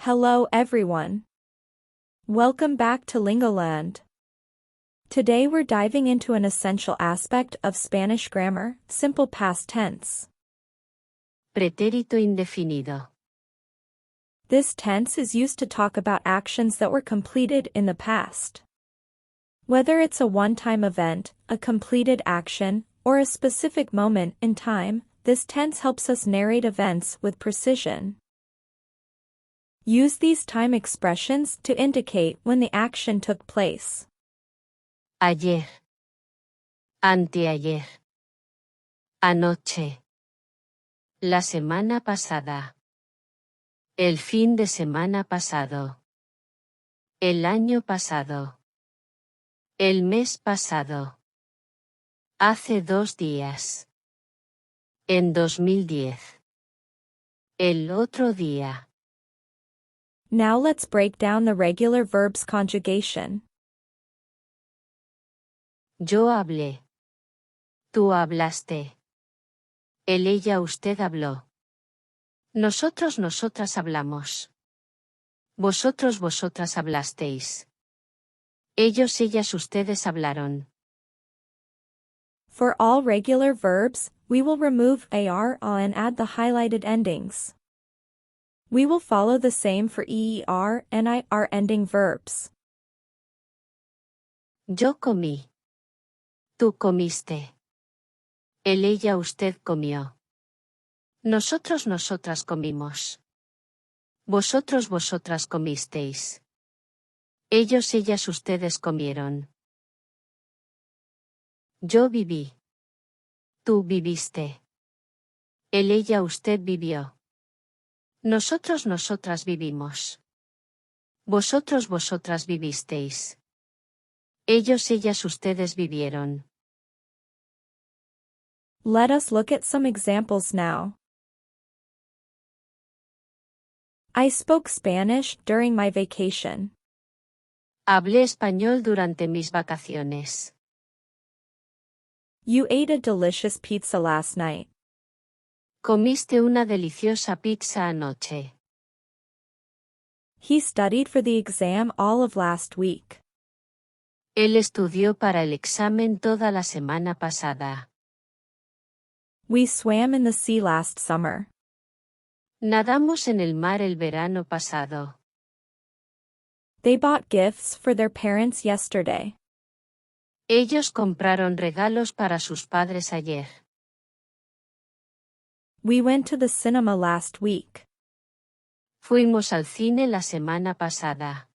Hello everyone. Welcome back to Lingoland. Today we're diving into an essential aspect of Spanish grammar, simple past tense. Pretérito indefinido. This tense is used to talk about actions that were completed in the past. Whether it's a one-time event, a completed action, or a specific moment in time, this tense helps us narrate events with precision. Use these time expressions to indicate when the action took place. Ayer. Anteayer. Anoche. La semana pasada. El fin de semana pasado. El año pasado. El mes pasado. Hace 2 días. En 2010. El otro día. Now let's break down the regular verbs conjugation. Yo hablé. Tú hablaste. Él, ella, usted habló. Nosotros, nosotras hablamos. Vosotros, vosotras hablasteis. Ellos, ellas, ustedes hablaron. For all regular verbs, we will remove AR and add the highlighted endings. We will follow the same for EER and IR ending verbs. Yo comí. Tú comiste. Él, ella, usted comió. Nosotros, nosotras comimos. Vosotros, vosotras comisteis. Ellos, ellas, ustedes comieron. Yo viví. Tú viviste. Él, ella, usted vivió. Nosotros, nosotras vivimos. Vosotros, vosotras vivisteis. Ellos, ellas, ustedes vivieron. Let us look at some examples now. I spoke Spanish during my vacation. Hablé español durante mis vacaciones. You ate a delicious pizza last night. Comiste una deliciosa pizza anoche. He studied for the exam all of last week. Él estudió para el examen toda la semana pasada. We swam in the sea last summer. Nadamos en el mar el verano pasado. They bought gifts for their parents yesterday. Ellos compraron regalos para sus padres ayer. We went to the cinema last week. Fuimos al cine la semana pasada.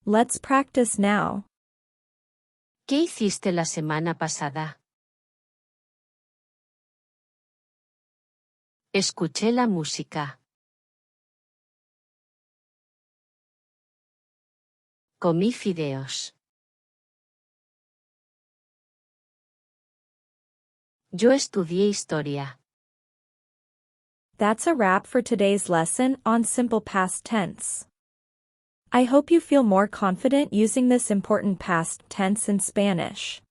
Let's practice now. ¿Qué hiciste la semana pasada? Escuché la música. Comí fideos. Yo estudié historia. That's a wrap for today's lesson on simple past tense. I hope you feel more confident using this important past tense in Spanish.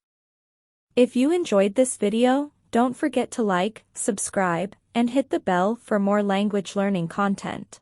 If you enjoyed this video, don't forget to like, subscribe, and hit the bell for more language learning content.